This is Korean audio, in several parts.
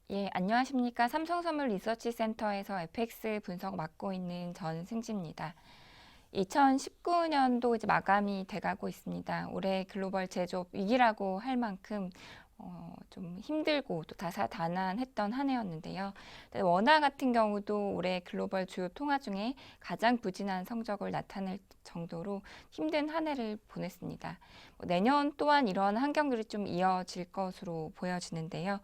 예, 안녕하십니까. 삼성선물 리서치센터에서 FX 분석 맡고 있는 전승지입니다. 2019년도 이제 마감이 돼가고 있습니다. 올해 글로벌 제조업 위기라고 할 만큼 좀 힘들고 또 다사다난했던 한 해였는데요. 원화 같은 경우도 올해 글로벌 주요 통화 중에 가장 부진한 성적을 나타낼 정도로 힘든 한 해를 보냈습니다. 내년 또한 이런 환경들이 좀 이어질 것으로 보여지는데요.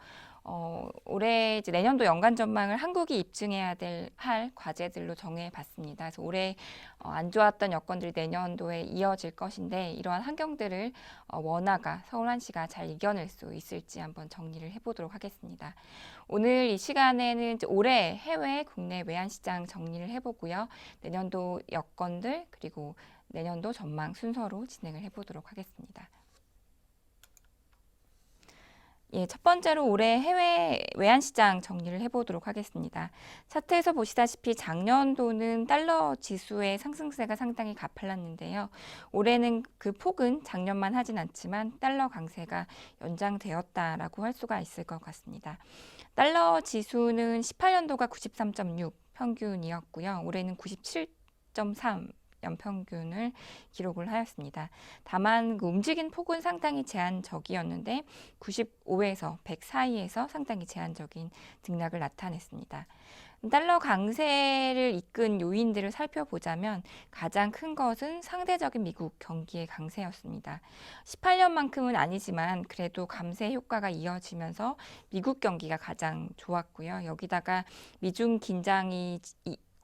올해 이제 내년도 연간 전망을 한국이 입증해야 할 과제들로 정해봤습니다. 그래서 올해 안 좋았던 여건들이 내년도에 이어질 것인데 이러한 환경들을 원화가 서울한시가 잘 이겨낼 수 있을지 한번 정리를 해보도록 하겠습니다. 오늘 이 시간에는 이제 올해 해외, 국내 외환시장 정리를 해보고요. 내년도 여건들 그리고 내년도 전망 순서로 진행을 해보도록 하겠습니다. 예, 첫 번째로 올해 해외 외환시장 정리를 해보도록 하겠습니다. 차트에서 보시다시피 작년도는 달러 지수의 상승세가 상당히 가팔랐는데요. 올해는 그 폭은 작년만 하진 않지만 달러 강세가 연장되었다라고 할 수가 있을 것 같습니다. 달러 지수는 18년도가 93.6 평균이었고요. 올해는 97.3 연평균을 기록을 하였습니다. 다만 그 움직인 폭은 상당히 제한적이었는데 95에서 100 사이에서 상당히 제한적인 등락을 나타냈습니다. 달러 강세를 이끈 요인들을 살펴보자면 가장 큰 것은 상대적인 미국 경기의 강세였습니다. 18년만큼은 아니지만 그래도 감세 효과가 이어지면서 미국 경기가 가장 좋았고요. 여기다가 미중 긴장이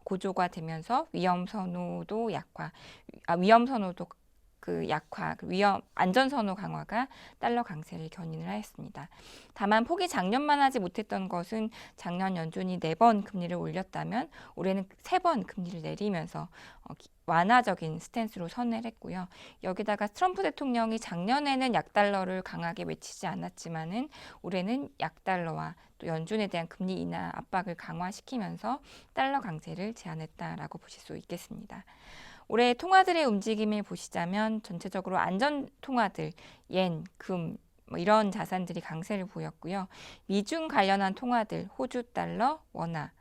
고조가 되면서 위험 선호도 안전 선호 강화가 달러 강세를 견인을 하였습니다. 다만 폭이 작년만 하지 못했던 것은 작년 연준이 4번 금리를 올렸다면 올해는 3번 금리를 내리면서 완화적인 스탠스로 선회를 했고요. 여기다가 트럼프 대통령이 작년에는 약달러를 강하게 외치지 않았지만은 올해는 약달러와 또 연준에 대한 금리 인하 압박을 강화시키면서 달러 강세를 제한했다라고 보실 수 있겠습니다. 올해 통화들의 움직임을 보시자면 전체적으로 안전 통화들, 옌, 금, 이런 자산들이 강세를 보였고요. 미중 관련한 통화들, 호주 달러, 원화,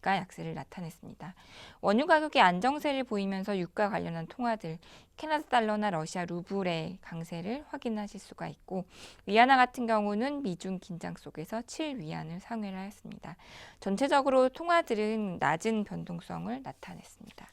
가 약세를 나타냈습니다. 원유 가격이 안정세를 보이면서 유가 관련한 통화들, 캐나다 달러나 러시아 루블의 강세를 확인하실 수가 있고 위안화 같은 경우는 미중 긴장 속에서 7위안을 상회를 하였습니다. 전체적으로 통화들은 낮은 변동성을 나타냈습니다.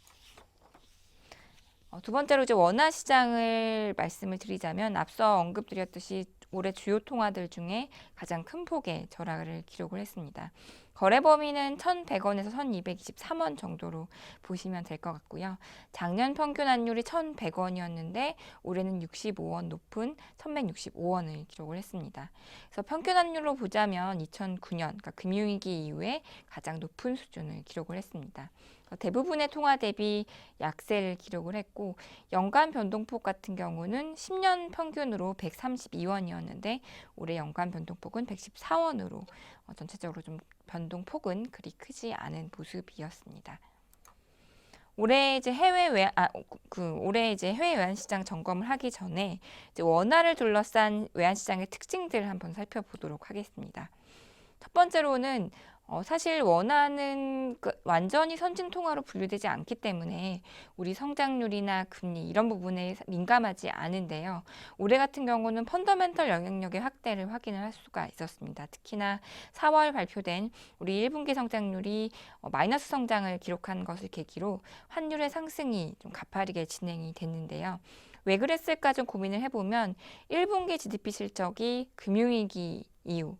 두 번째로 이제 원화 시장을 말씀을 드리자면 앞서 언급드렸듯이 올해 주요 통화들 중에 가장 큰 폭의 절하를 기록을 했습니다. 거래 범위는 1,100원에서 1,223원 정도로 보시면 될 것 같고요. 작년 평균 환율이 1,100원이었는데 올해는 65원 높은 1,165원을 기록을 했습니다. 그래서 평균 환율로 보자면 2009년, 그러니까 금융위기 이후에 가장 높은 수준을 기록을 했습니다. 대부분의 통화 대비 약세를 기록을 했고 연간 변동폭 같은 경우는 10년 평균으로 132원이었는데 올해 연간 변동폭은 114원으로 전체적으로 좀 변동폭은 그리 크지 않은 모습이었습니다. 올해 이제 올해 이제 해외 외환 시장 점검을 하기 전에 이제 원화를 둘러싼 외환 시장의 특징들을 한번 살펴보도록 하겠습니다. 첫 번째로는 사실 원화는 완전히 선진 통화로 분류되지 않기 때문에 우리 성장률이나 금리 이런 부분에 민감하지 않은데요. 올해 같은 경우는 펀더멘털 영향력의 확대를 확인을 할 수가 있었습니다. 특히나 4월 발표된 우리 1분기 성장률이 마이너스 성장을 기록한 것을 계기로 환율의 상승이 좀 가파르게 진행이 됐는데요. 왜 그랬을까 좀 고민을 해보면 1분기 GDP 실적이 금융위기 이후,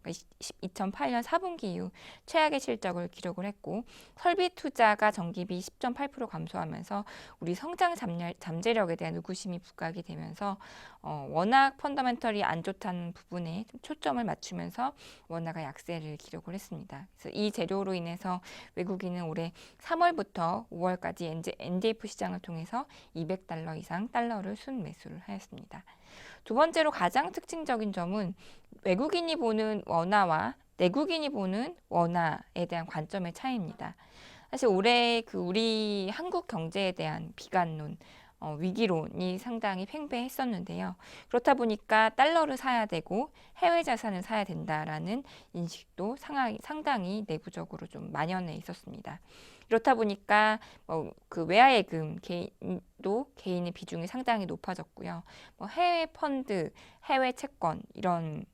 2008년 4분기 이후 최악의 실적을 기록을 했고 설비 투자가 전기비 10.8% 감소하면서 우리 성장 잠재력에 대한 의구심이 부각이 되면서 워낙 펀더멘털이 안 좋다는 부분에 초점을 맞추면서 원화가 약세를 기록을 했습니다. 그래서 이 재료로 인해서 외국인은 올해 3월부터 5월까지 NDF 시장을 통해서 200달러 이상 달러를 순매수를 하였습니다. 두 번째로 가장 특징적인 점은 외국인이 보는 원화와 내국인이 보는 원화에 대한 관점의 차이입니다. 사실 올해 우리 한국 경제에 대한 비관론, 위기론이 상당히 팽배했었는데요. 그렇다 보니까 달러를 사야 되고 해외 자산을 사야 된다라는 인식도 상당히 내부적으로 좀 만연해 있었습니다. 그렇다 보니까 그 외화예금 개인의 비중이 상당히 높아졌고요. 해외 펀드, 해외 채권 이런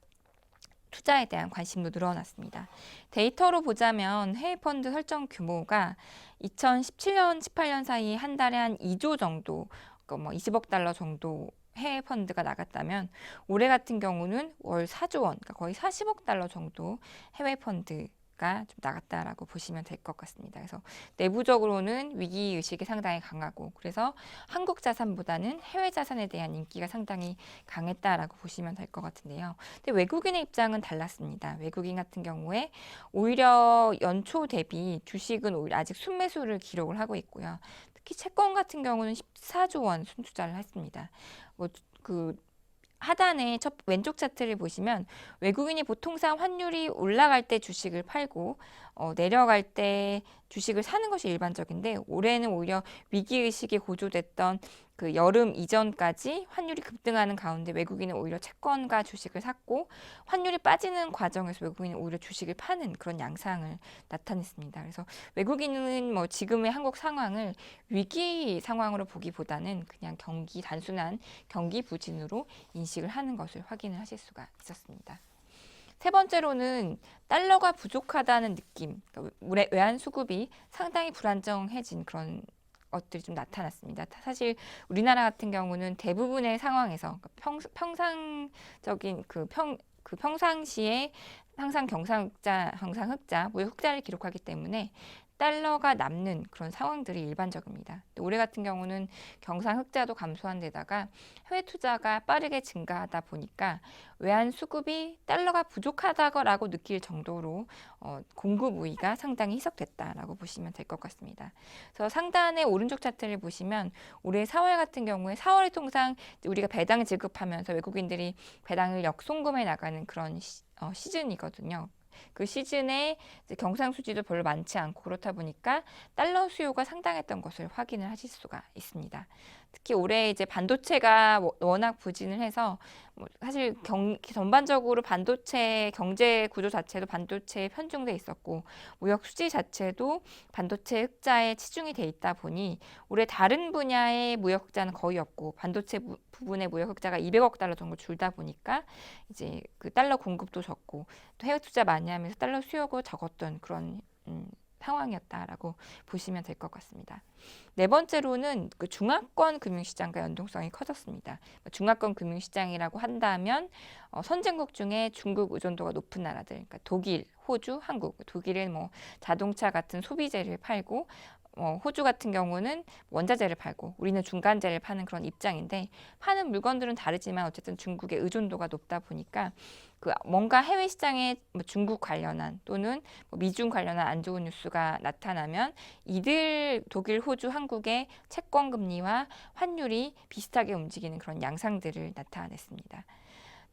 투자에 대한 관심도 늘어났습니다. 데이터로 보자면 해외 펀드 설정 규모가 2017년, 18년 사이 한 달에 한 2조 정도, 20억 달러 정도 해외 펀드가 나갔다면 올해 같은 경우는 월 4조 원, 그러니까 거의 40억 달러 정도 해외 펀드가 좀 나갔다라고 보시면 될 것 같습니다. 그래서 내부적으로는 위기 의식이 상당히 강하고 그래서 한국 자산보다는 해외 자산에 대한 인기가 상당히 강했다라고 보시면 될 것 같은데요. 근데 외국인의 입장은 달랐습니다. 외국인 같은 경우에 오히려 연초 대비 주식은 오히려 아직 순매수를 기록을 하고 있고요. 특히 채권 같은 경우는 14조 원 순투자를 했습니다. 그 하단의 왼쪽 차트를 보시면 외국인이 보통상 환율이 올라갈 때 주식을 팔고 내려갈 때 주식을 사는 것이 일반적인데 올해는 오히려 위기의식이 고조됐던 그 여름 이전까지 환율이 급등하는 가운데 외국인은 오히려 채권과 주식을 샀고 환율이 빠지는 과정에서 외국인은 오히려 주식을 파는 그런 양상을 나타냈습니다. 그래서 외국인은 지금의 한국 상황을 위기 상황으로 보기보다는 그냥 단순한 경기 부진으로 인식을 하는 것을 확인을 하실 수가 있었습니다. 세 번째로는 달러가 부족하다는 느낌, 그러니까 외환 수급이 상당히 불안정해진 그런 것들이 좀 나타났습니다. 사실 우리나라 같은 경우는 대부분의 상황에서 평상적인 평상시에 항상 경상흑자, 무역흑자를 기록하기 때문에 달러가 남는 그런 상황들이 일반적입니다. 올해 같은 경우는 경상흑자도 감소한 데다가 해외 투자가 빠르게 증가하다 보니까 외환 수급이 달러가 부족하다고 느낄 정도로 공급 우위가 상당히 희석됐다라고 보시면 될 것 같습니다. 그래서 상단의 오른쪽 차트를 보시면 올해 4월 같은 경우에 4월이 통상 우리가 배당을 지급하면서 외국인들이 배당을 역송금해 나가는 그런 시즌이거든요. 그 시즌에 경상수지도 별로 많지 않고 그렇다 보니까 달러 수요가 상당했던 것을 확인을 하실 수가 있습니다. 특히 올해 이제 반도체가 워낙 부진을 해서 사실 전반적으로 반도체 경제 구조 자체도 반도체에 편중돼 있었고 무역 수지 자체도 반도체 흑자에 치중이 돼 있다 보니 올해 다른 분야의 무역 흑자는 거의 없고 반도체 부분의 무역 흑자가 200억 달러 정도 줄다 보니까 이제 그 달러 공급도 적고 또 해외 투자 많이 하면서 달러 수요가 적었던 그런 상황이었다라고 보시면 될 것 같습니다. 네 번째로는 그 중화권 금융시장과 연동성이 커졌습니다. 중화권 금융시장이라고 한다면 선진국 중에 중국 의존도가 높은 나라들, 그러니까 독일, 호주, 한국. 독일은 자동차 같은 소비재를 팔고 호주 같은 경우는 원자재를 팔고 우리는 중간재를 파는 그런 입장인데 파는 물건들은 다르지만 어쨌든 중국의 의존도가 높다 보니까 뭔가 해외 시장에 중국 관련한 또는 미중 관련한 안 좋은 뉴스가 나타나면 이들 독일, 호주, 한국의 채권 금리와 환율이 비슷하게 움직이는 그런 양상들을 나타냈습니다.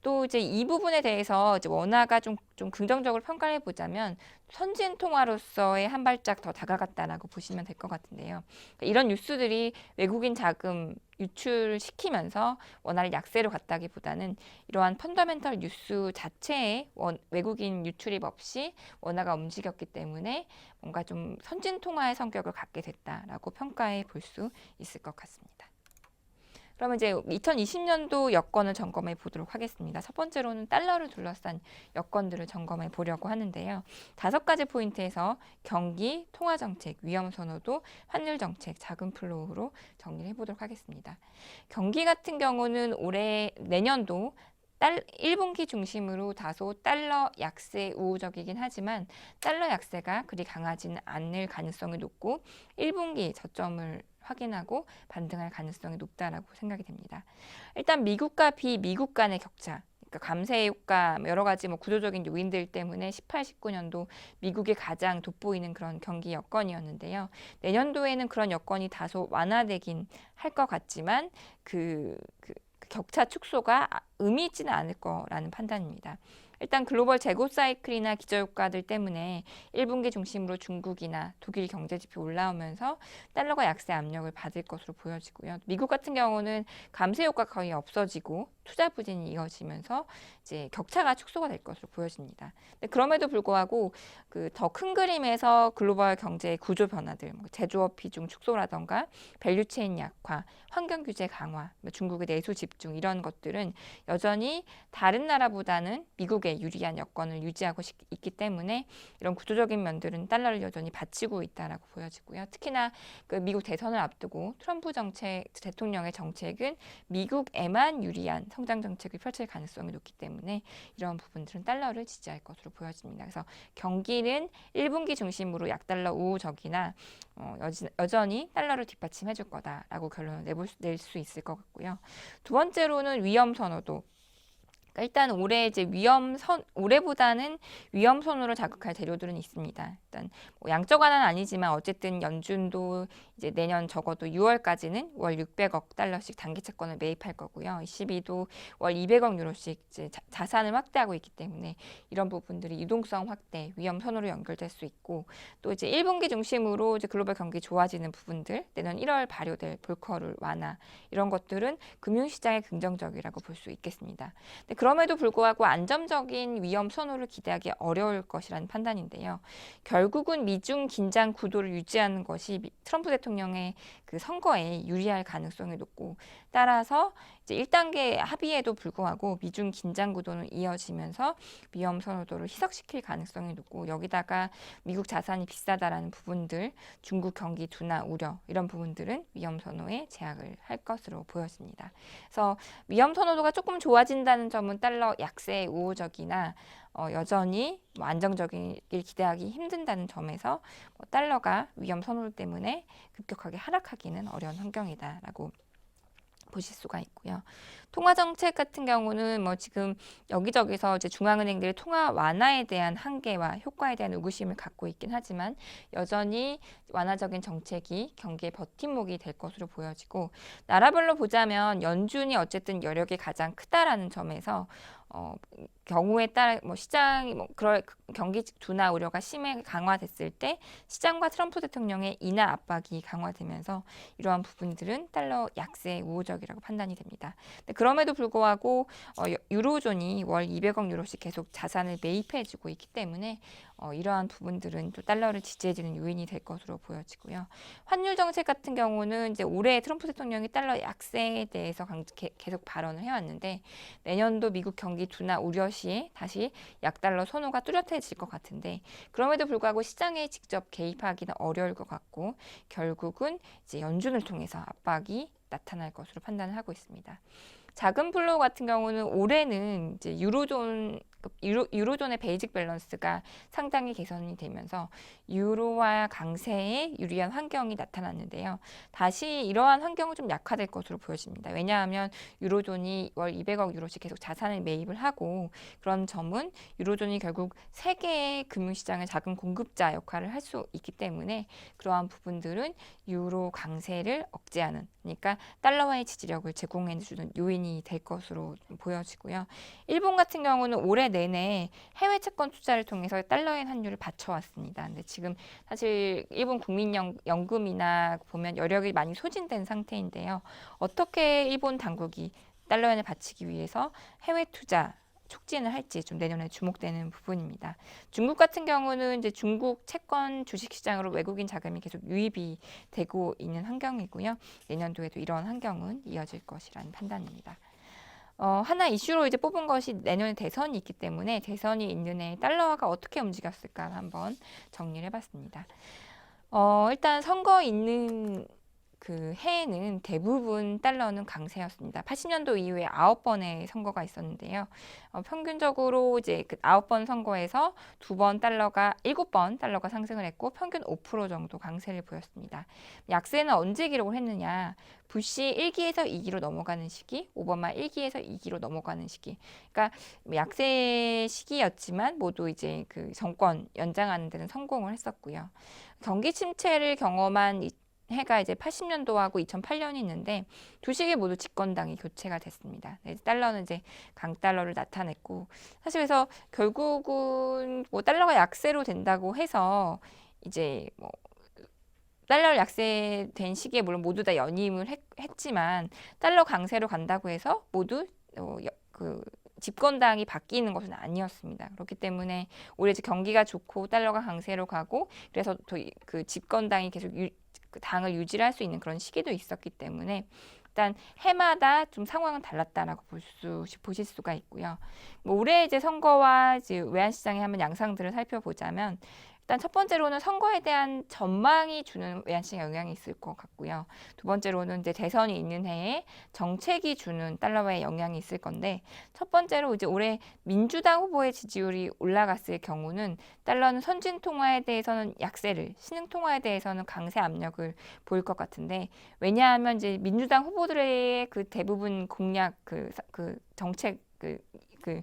또 이제 이 부분에 대해서 이제 원화가 좀 긍정적으로 평가를 해보자면 선진 통화로서의 한 발짝 더 다가갔다라고 보시면 될 것 같은데요. 그러니까 이런 뉴스들이 외국인 자금 유출시키면서 원화를 약세로 갔다기보다는 이러한 펀더멘털 뉴스 자체에 외국인 유출입 없이 원화가 움직였기 때문에 뭔가 좀 선진 통화의 성격을 갖게 됐다라고 평가해 볼 수 있을 것 같습니다. 그러면 이제 2020년도 여건을 점검해 보도록 하겠습니다. 첫 번째로는 달러를 둘러싼 여건들을 점검해 보려고 하는데요. 5가지 포인트에서 경기, 통화정책, 위험선호도, 환율정책, 자금 플로우로 정리를 해보도록 하겠습니다. 경기 같은 경우는 내년도 1분기 중심으로 다소 달러 약세 우호적이긴 하지만 달러 약세가 그리 강하지는 않을 가능성이 높고 1분기 저점을 확인하고 반등할 가능성이 높다라고 생각이 됩니다. 일단 미국과 비미국 간의 격차, 그러니까 감세 효과 여러 가지 구조적인 요인들 때문에 18, 19년도 미국이 가장 돋보이는 그런 경기 여건이었는데요. 내년도에는 그런 여건이 다소 완화되긴 할 것 같지만 그 격차 축소가 의미 있지는 않을 거라는 판단입니다. 일단 글로벌 재고 사이클이나 기저효과들 때문에 1분기 중심으로 중국이나 독일 경제지표 올라오면서 달러가 약세 압력을 받을 것으로 보여지고요. 미국 같은 경우는 감세 효과 거의 없어지고 투자 부진이 이어지면서 이제 격차가 축소가 될 것으로 보여집니다. 근데 그럼에도 불구하고 그 더 큰 그림에서 글로벌 경제의 구조 변화들, 제조업 비중 축소라던가 밸류체인 약화, 환경 규제 강화, 중국의 내수 집중 이런 것들은 여전히 다른 나라보다는 미국에 유리한 여건을 유지하고 있기 때문에 이런 구조적인 면들은 달러를 여전히 받치고 있다라고 보여지고요. 특히나 그 미국 대선을 앞두고 트럼프 대통령의 정책은 미국에만 유리한 성장 정책을 펼칠 가능성이 높기 때문에 이런 부분들은 달러를 지지할 것으로 보여집니다. 그래서 경기는 1분기 중심으로 약달러 우호적이나 여전히 달러를 뒷받침해 줄 거다라고 결론을 낼 수 있을 것 같고요. 두 번째로는 위험 선호도. 일단 올해보다는 위험선호를 자극할 재료들은 있습니다. 일단 뭐 양적 완화는 아니지만 어쨌든 연준도 이제 내년 적어도 6월까지는 월 600억 달러씩 단기 채권을 매입할 거고요. ECB도 월 200억 유로씩 이제 자산을 확대하고 있기 때문에 이런 부분들이 유동성 확대, 위험 선호로 연결될 수 있고 또 이제 1분기 중심으로 이제 글로벌 경기 좋아지는 부분들, 내년 1월 발효될 볼커룰 완화 이런 것들은 금융시장에 긍정적이라고 볼 수 있겠습니다. 그럼에도 불구하고 안정적인 위험 선호를 기대하기 어려울 것이라는 판단인데요. 결국은 미중 긴장 구도를 유지하는 것이 트럼프 대통령의 그 선거에 유리할 가능성이 높고 따라서 이제 1단계 합의에도 불구하고 미중 긴장 구도는 이어지면서 위험 선호도를 희석시킬 가능성이 높고 여기다가 미국 자산이 비싸다라는 부분들, 중국 경기 둔화 우려 이런 부분들은 위험 선호에 제약을 할 것으로 보여집니다. 그래서 위험 선호도가 조금 좋아진다는 점은 달러 약세 우호적이나 여전히 안정적이길 기대하기 힘든다는 점에서 달러가 위험 선호 때문에 급격하게 하락하기는 어려운 환경이다라고 보실 수가 있고요. 통화 정책 같은 경우는 뭐 지금 여기저기서 이제 중앙은행들이 통화 완화에 대한 한계와 효과에 대한 의구심을 갖고 있긴 하지만 여전히 완화적인 정책이 경기의 버팀목이 될 것으로 보여지고 나라별로 보자면 연준이 어쨌든 여력이 가장 크다라는 점에서 경우에 따라 뭐 시장이 그럴 경기 둔화 우려가 심하게 강화됐을 때 시장과 트럼프 대통령의 인하 압박이 강화되면서 이러한 부분들은 달러 약세 우호적이라고 판단이 됩니다. 그럼에도 불구하고 유로존이 월 200억 유로씩 계속 자산을 매입해주고 있기 때문에 이러한 부분들은 또 달러를 지지해주는 요인이 될 것으로 보여지고요. 환율 정책 같은 경우는 이제 올해 트럼프 대통령이 달러 약세에 대해서 계속 발언을 해왔는데 내년도 미국 경기 둔화 우려 시에 다시 약달러 선호가 뚜렷해질 것 같은데 그럼에도 불구하고 시장에 직접 개입하기는 어려울 것 같고 결국은 이제 연준을 통해서 압박이 나타날 것으로 판단을 하고 있습니다. 자금 플로우 같은 경우는 올해는 이제 유로존의 베이직 밸런스가 상당히 개선이 되면서 유로화 강세에 유리한 환경이 나타났는데요. 다시 이러한 환경은 좀 약화될 것으로 보여집니다. 왜냐하면 유로존이 월 200억 유로씩 계속 자산을 매입을 하고 그런 점은 유로존이 결국 세계의 금융시장의 자금 공급자 역할을 할 수 있기 때문에 그러한 부분들은 유로 강세를 억제하는 그러니까 달러화의 지지력을 제공해주는 요인이 될 것으로 보여지고요. 일본 같은 경우는 올해 내내 해외 채권 투자를 통해서 달러의 환율을 받쳐왔습니다. 근데 지금 사실 일본 국민연금이나 보면 여력이 많이 소진된 상태인데요. 어떻게 일본 당국이 달러엔을 받치기 위해서 해외 투자 촉진을 할지 좀 내년에 주목되는 부분입니다. 중국 같은 경우는 이제 중국 채권 주식 시장으로 외국인 자금이 계속 유입이 되고 있는 환경이고요. 내년도에도 이런 환경은 이어질 것이라는 판단입니다. 하나 이슈로 이제 뽑은 것이 내년에 대선이 있기 때문에 대선이 있는 해 달러화가 어떻게 움직였을까 한번 정리를 해봤습니다. 일단 선거 있는 그 해에는 대부분 달러는 강세였습니다. 80년도 이후에 9번의 선거가 있었는데요. 평균적으로 이제 그 9번 선거에서 7번 달러가 상승을 했고 평균 5% 정도 강세를 보였습니다. 약세는 언제 기록을 했느냐? 부시 1기에서 2기로 넘어가는 시기, 오바마 1기에서 2기로 넘어가는 시기. 그러니까 약세 시기였지만 모두 이제 그 정권 연장하는 데는 성공을 했었고요. 경기 침체를 경험한 해가 이제 80년도하고 2008년이 있는데 두 시기 모두 집권당이 교체가 됐습니다. 달러는 이제 강달러를 나타냈고 사실 그래서 결국은 뭐 달러가 약세로 된다고 해서 이제 뭐 달러 약세된 시기에 물론 모두 다 연임을 했지만 달러 강세로 간다고 해서 모두 그 집권당이 바뀌는 것은 아니었습니다. 그렇기 때문에 올해 이제 경기가 좋고 달러가 강세로 가고 그래서 그 집권당이 계속 그 당을 유지를 할 수 있는 그런 시기도 있었기 때문에 일단 해마다 좀 상황은 달랐다라고 보실 수가 있고요. 뭐 올해 이제 선거와 이제 외환시장의 한번 양상들을 살펴보자면 일단 첫 번째로는 선거에 대한 전망이 주는 외환시장 영향이 있을 것 같고요. 두 번째로는 이제 대선이 있는 해에 정책이 주는 달러화의 영향이 있을 건데 첫 번째로 이제 올해 민주당 후보의 지지율이 올라갔을 경우는 달러는 선진 통화에 대해서는 약세를, 신흥 통화에 대해서는 강세 압력을 보일 것 같은데 왜냐하면 이제 민주당 후보들의 그 대부분 공약 그 정책 그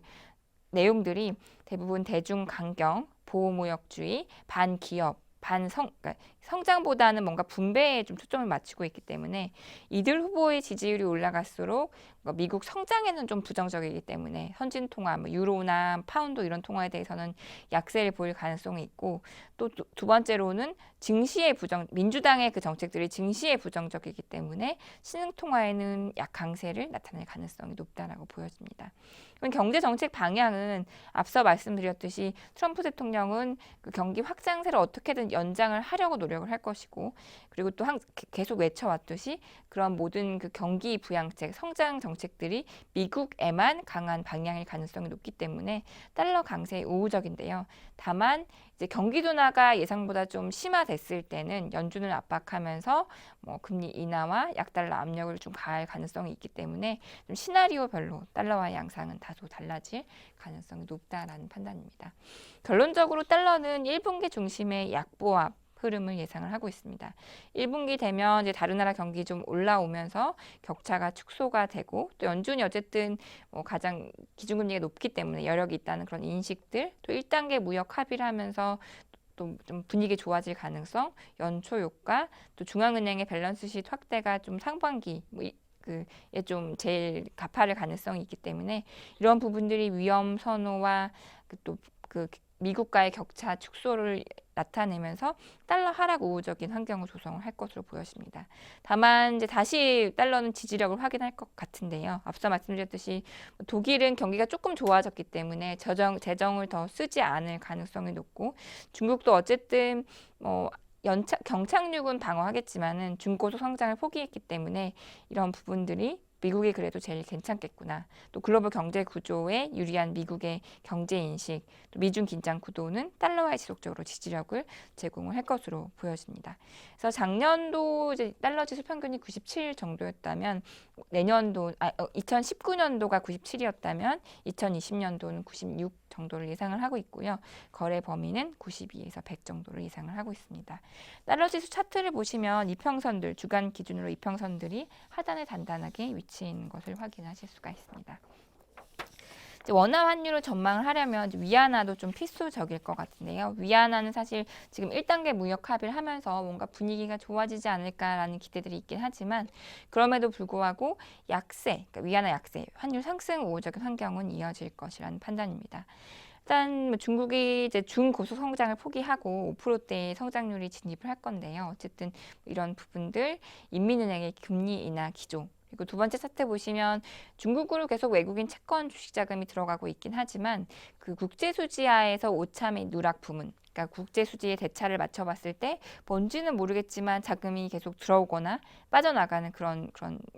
내용들이 대부분 대중 강경, 보호무역주의, 반기업, 그러니까 성장보다는 뭔가 분배에 좀 초점을 맞추고 있기 때문에 이들 후보의 지지율이 올라갈수록 미국 성장에는 좀 부정적이기 때문에 선진 통화, 뭐 유로나 파운드 이런 통화에 대해서는 약세를 보일 가능성이 있고 또 두 번째로는 민주당의 그 정책들이 증시에 부정적이기 때문에 신흥 통화에는 약강세를 나타낼 가능성이 높다라고 보여집니다. 경제 정책 방향은 앞서 말씀드렸듯이 트럼프 대통령은 그 경기 확장세를 어떻게든 연장을 하려고 노력을 할 것이고 그리고 또 계속 외쳐왔듯이 그런 모든 그 경기 부양책, 성장 정책들이 미국에만 강한 방향일 가능성이 높기 때문에 달러 강세에 우호적인데요. 다만 이제 경기 둔화가 예상보다 좀 심화됐을 때는 연준을 압박하면서 뭐 금리 인하와 약달러 압력을 좀 가할 가능성이 있기 때문에 좀 시나리오별로 달러와 양상은 다소 달라질 가능성이 높다라는 판단입니다. 결론적으로 달러는 1분기 중심의 약보합 흐름을 예상을 하고 있습니다. 1분기 되면 이제 다른 나라 경기 좀 올라오면서 격차가 축소가 되고 또 연준이 어쨌든 뭐 가장 기준금리가 높기 때문에 여력이 있다는 그런 인식들 또 1단계 무역 합의를 하면서 또 좀 분위기 좋아질 가능성, 연초 효과, 또 중앙은행의 밸런스 시트 확대가 좀 상반기 그에 좀 제일 가파를 가능성이 있기 때문에 이런 부분들이 위험 선호와 그 미국과의 격차 축소를 나타내면서 달러 하락 우호적인 환경을 조성을 할 것으로 보여집니다. 다만 이제 다시 달러는 지지력을 확인할 것 같은데요. 앞서 말씀드렸듯이 독일은 경기가 조금 좋아졌기 때문에 재정을 더 쓰지 않을 가능성이 높고 중국도 어쨌든 경착륙은 방어하겠지만은 중고속 성장을 포기했기 때문에 이런 부분들이 미국이 그래도 제일 괜찮겠구나. 또 글로벌 경제 구조에 유리한 미국의 경제 인식, 또 미중 긴장 구도는 달러화에 지속적으로 지지력을 제공을 할 것으로 보여집니다. 그래서 작년도 이제 달러 지수 평균이 97 정도였다면 2019년도가 97이었다면 2020년도는 96 정도를 예상을 하고 있고요. 거래 범위는 92에서 100 정도를 예상을 하고 있습니다. 달러 지수 차트를 보시면 이평선들, 주간 기준으로 이평선들이 하단에 단단하게 위치해 있는 것을 확인하실 수가 있습니다. 원화 환율을 전망을 하려면 위안화도 좀 필수적일 것 같은데요. 위안화는 사실 지금 1단계 무역 합의를 하면서 뭔가 분위기가 좋아지지 않을까라는 기대들이 있긴 하지만 그럼에도 불구하고 그러니까 위안화 약세, 환율 상승 우호적인 환경은 이어질 것이라는 판단입니다. 일단 중국이 이제 중고속 성장을 포기하고 5%대의 성장률이 진입을 할 건데요. 어쨌든 이런 부분들 인민은행의 금리 인하 기조 그리고 두 번째 차트 보시면 중국으로 계속 외국인 채권 주식 자금이 들어가고 있긴 하지만 그 국제 수지하에서 오차 및 누락 부문 그러니까 국제 수지의 대차를 맞춰봤을 때 뭔지는 모르겠지만 자금이 계속 들어오거나 빠져나가는 그런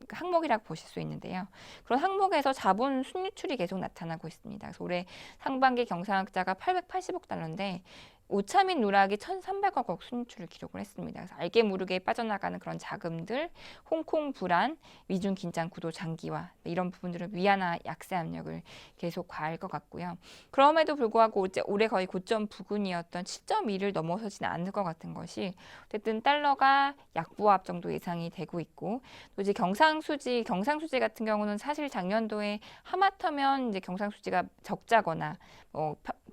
항목이라고 보실 수 있는데요. 그런 항목에서 자본 순유출이 계속 나타나고 있습니다. 그래서 올해 상반기 경상흑자가 880억 달러인데 오차 및 누락이 1,300억 순유출을 기록을 했습니다. 그래서 알게 모르게 빠져나가는 그런 자금들, 홍콩 불안, 미중 긴장 구도 장기화 이런 부분들은 위안화 약세 압력을 계속 가할 것 같고요. 그럼에도 불구하고 올해 거의 고점 부근이었던 7.2를 넘어서지는 않을 것 같은 것이 어쨌든 달러가 약보합 정도 예상이 되고 있고 또 이제 경상수지 같은 경우는 사실 작년도에 하마터면 이제 경상수지가 적자거나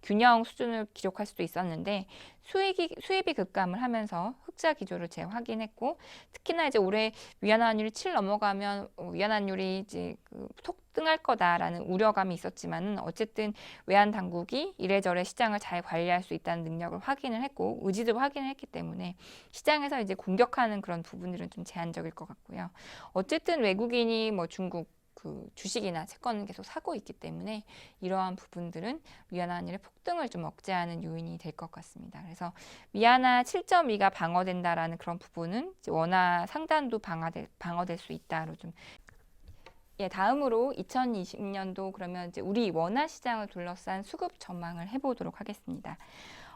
균형 수준을 기록할 수도 있었는데 있는데 수입이 급감을 하면서 흑자 기조를 재확인했고, 특히나 이제 올해 위안화율이 7 넘어가면 위안화율이 이제 속등할 거다라는 우려감이 있었지만은 어쨌든 외환 당국이 이래저래 시장을 잘 관리할 수 있다는 능력을 확인을 했고 의지도 확인을 했기 때문에 시장에서 이제 공격하는 그런 부분들은 좀 제한적일 것 같고요. 어쨌든 외국인이 뭐 중국 주식이나 채권은 계속 사고 있기 때문에 이러한 부분들은 위안화율의 폭등을 좀 억제하는 요인이 될 것 같습니다. 그래서 위안화 7.2가 방어된다라는 그런 부분은 이제 원화 상단도 방어될 수 있다로 좀. 예, 다음으로 2020년도 그러면 이제 우리 원화 시장을 둘러싼 수급 전망을 해보도록 하겠습니다.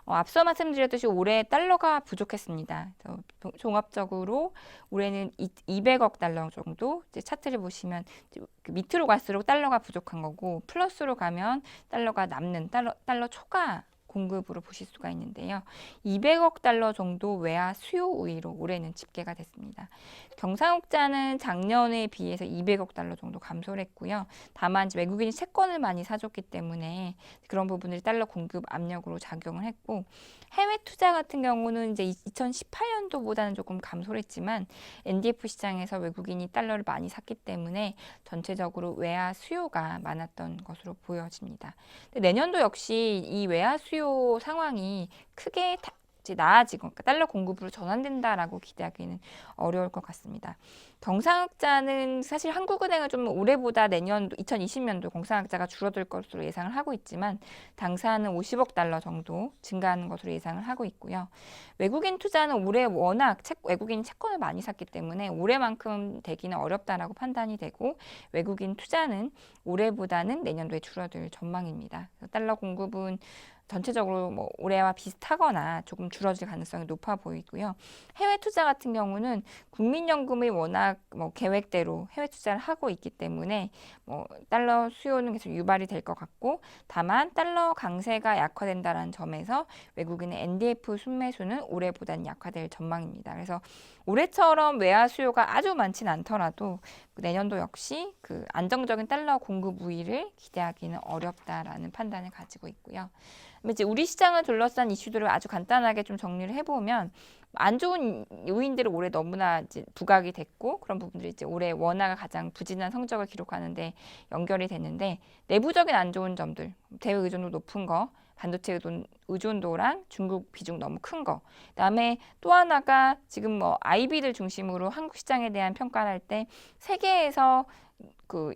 앞서 말씀드렸듯이 올해 달러가 부족했습니다. 그래서 종합적으로 올해는 200억 달러 정도, 이제 차트를 보시면 이제 밑으로 갈수록 달러가 부족한 거고 플러스로 가면 달러가 남는 달러 초과 공급으로 보실 수가 있는데요. 200억 달러 정도 외화 수요 우위로 올해는 집계가 됐습니다. 경상국자는 작년에 비해서 200억 달러 정도 감소를 했고요. 다만 외국인이 채권을 많이 사줬기 때문에 그런 부분들이 달러 공급 압력으로 작용을 했고, 해외 투자 같은 경우는 이제 2018년도보다는 조금 감소를 했지만 NDF 시장에서 외국인이 달러를 많이 샀기 때문에 전체적으로 외화 수요가 많았던 것으로 보여집니다. 내년도 역시 이 외화 수요 상황이 크게 이제 나아지고 그러니까 달러 공급으로 전환된다라고 기대하기는 어려울 것 같습니다. 경상흑자는 사실 한국은행은 좀 올해보다 내년도 2020년도 경상흑자가 줄어들 것으로 예상을 하고 있지만 당사는 50억 달러 정도 증가하는 것으로 예상을 하고 있고요. 외국인 투자는 올해 워낙 외국인이 채권을 많이 샀기 때문에 올해만큼 되기는 어렵다라고 판단이 되고 외국인 투자는 올해보다는 내년도에 줄어들 전망입니다. 달러 공급은 전체적으로 뭐 올해와 비슷하거나 조금 줄어들 가능성이 높아 보이고요. 해외 투자 같은 경우는 국민연금이 워낙 뭐 계획대로 해외 투자를 하고 있기 때문에 뭐 달러 수요는 계속 유발이 될 것 같고, 다만 달러 강세가 약화된다는 점에서 외국인의 NDF 순매수는 올해보다는 약화될 전망입니다. 그래서 올해처럼 외화 수요가 아주 많지는 않더라도 내년도 역시 안정적인 달러 공급 우위를 기대하기는 어렵다라는 판단을 가지고 있고요. 이제 우리 시장을 둘러싼 이슈들을 아주 간단하게 좀 정리를 해보면 안 좋은 요인들을 올해 너무나 이제 부각이 됐고 그런 부분들이 이제 올해 원화가 가장 부진한 성적을 기록하는데 연결이 됐는데, 내부적인 안 좋은 점들, 대외 의존도 높은 거, 반도체 의존도랑 중국 비중 너무 큰 거. 그다음에 또 하나가 지금 뭐 IB를 중심으로 한국 시장에 대한 평가를 할 때 세계에서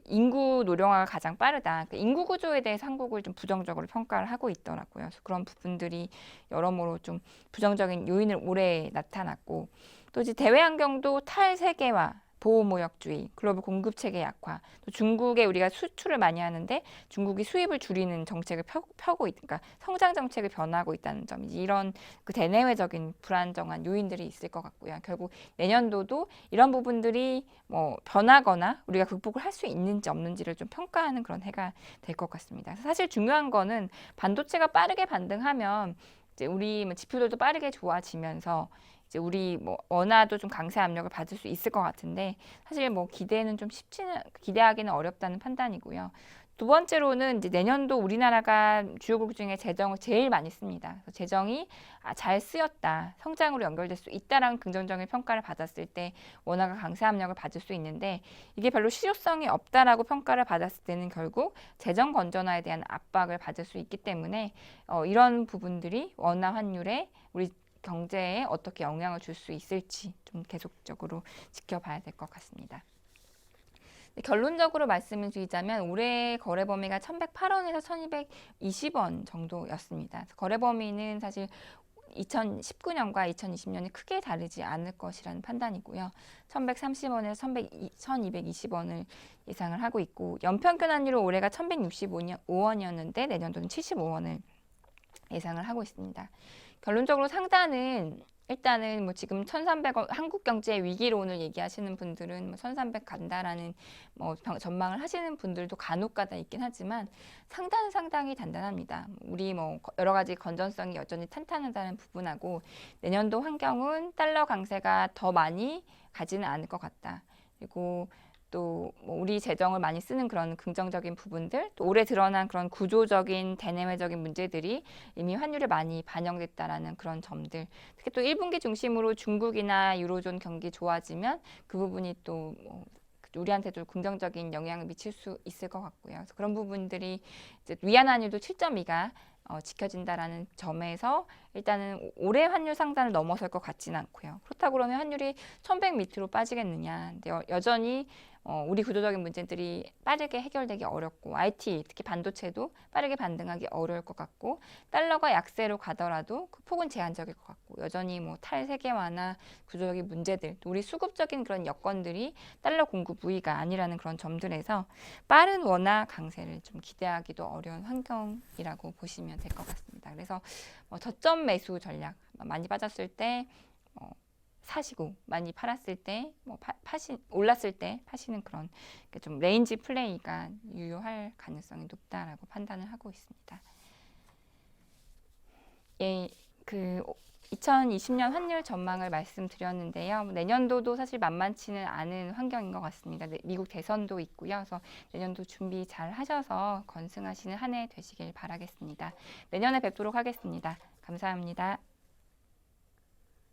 인구 노령화가 가장 빠르다. 인구 구조에 대해서 한국을 좀 부정적으로 평가를 하고 있더라고요. 그래서 그런 부분들이 여러모로 좀 부정적인 요인을 올해 나타났고, 또 이제 대외 환경도 탈세계화, 보호무역주의, 글로벌 공급 체계 약화, 또 중국에 우리가 수출을 많이 하는데 중국이 수입을 줄이는 정책을 펴고 그러니까 성장 정책을 변화하고 있다는 점, 이런 대내외적인 불안정한 요인들이 있을 것 같고요. 결국 내년도도 이런 부분들이 뭐 변하거나 우리가 극복을 할 수 있는지 없는지를 좀 평가하는 그런 해가 될 것 같습니다. 사실 중요한 거는 반도체가 빠르게 반등하면 이제 우리 지표들도 빠르게 좋아지면서 이제 우리 뭐 원화도 좀 강세 압력을 받을 수 있을 것 같은데 사실 뭐 기대하기는 어렵다는 판단이고요. 두 번째로는 이제 내년도 우리나라가 주요국 중에 재정을 제일 많이 씁니다. 그래서 재정이 잘 쓰였다, 성장으로 연결될 수 있다라는 긍정적인 평가를 받았을 때 원화가 강세 압력을 받을 수 있는데, 이게 별로 실효성이 없다라고 평가를 받았을 때는 결국 재정 건전화에 대한 압박을 받을 수 있기 때문에 이런 부분들이 원화 환율에 우리 경제에 어떻게 영향을 줄 수 있을지 좀 계속적으로 지켜봐야 될 것 같습니다. 결론적으로 말씀을 드리자면 올해 거래 범위가 1,108원에서 1,220원 정도였습니다. 거래 범위는 사실 2019년과 2020년이 크게 다르지 않을 것이라는 판단이고요. 1,130원에서 1,220원을 예상을 하고 있고, 연평균환율은 올해가 1,165원이었는데 내년도는 75원을 예상을 하고 있습니다. 결론적으로 상단은 일단은 뭐 지금 1,300원 한국 경제 위기론을 얘기하시는 분들은 뭐 1,300 간다라는 뭐 전망을 하시는 분들도 간혹가다 있긴 하지만 상단은 상당히 단단합니다. 우리 뭐 여러 가지 건전성이 여전히 탄탄하다는 부분하고 내년도 환경은 달러 강세가 더 많이 가지는 않을 것 같다. 그리고 또 뭐 우리 재정을 많이 쓰는 그런 긍정적인 부분들, 또 올해 드러난 그런 구조적인 대내외적인 문제들이 이미 환율에 많이 반영됐다라는 그런 점들. 특히 또 1분기 중심으로 중국이나 유로존 경기 좋아지면 그 부분이 또뭐 우리한테도 긍정적인 영향을 미칠 수 있을 것 같고요. 그래서 그런 부분들이 이제 위안 환율도 7.2가 지켜진다라는 점에서 일단은 올해 환율 상단을 넘어설 것 같지는 않고요. 그렇다고 그러면 환율이 1100 밑으로 빠지겠느냐. 근데 여전히 우리 구조적인 문제들이 빠르게 해결되기 어렵고 IT, 특히 반도체도 빠르게 반등하기 어려울 것 같고 달러가 약세로 가더라도 그 폭은 제한적일 것 같고 여전히 뭐 탈세계화나 구조적인 문제들, 또 우리 수급적인 그런 여건들이 달러 공급 우위가 아니라는 그런 점들에서 빠른 원화 강세를 좀 기대하기도 어려운 환경이라고 보시면 될 것 같습니다. 그래서 저점 매수 전략 많이 빠졌을 때 사시고 많이 팔았을 때 올랐을 때 파시는 그런 좀 레인지 플레이가 유효할 가능성이 높다라고 판단을 하고 있습니다. 예, 2020년 환율 전망을 말씀드렸는데요. 내년도도 사실 만만치는 않은 환경인 것 같습니다. 미국 대선도 있고요. 그래서 내년도 준비 잘 하셔서 건승하시는 한 해 되시길 바라겠습니다. 내년에 뵙도록 하겠습니다. 감사합니다.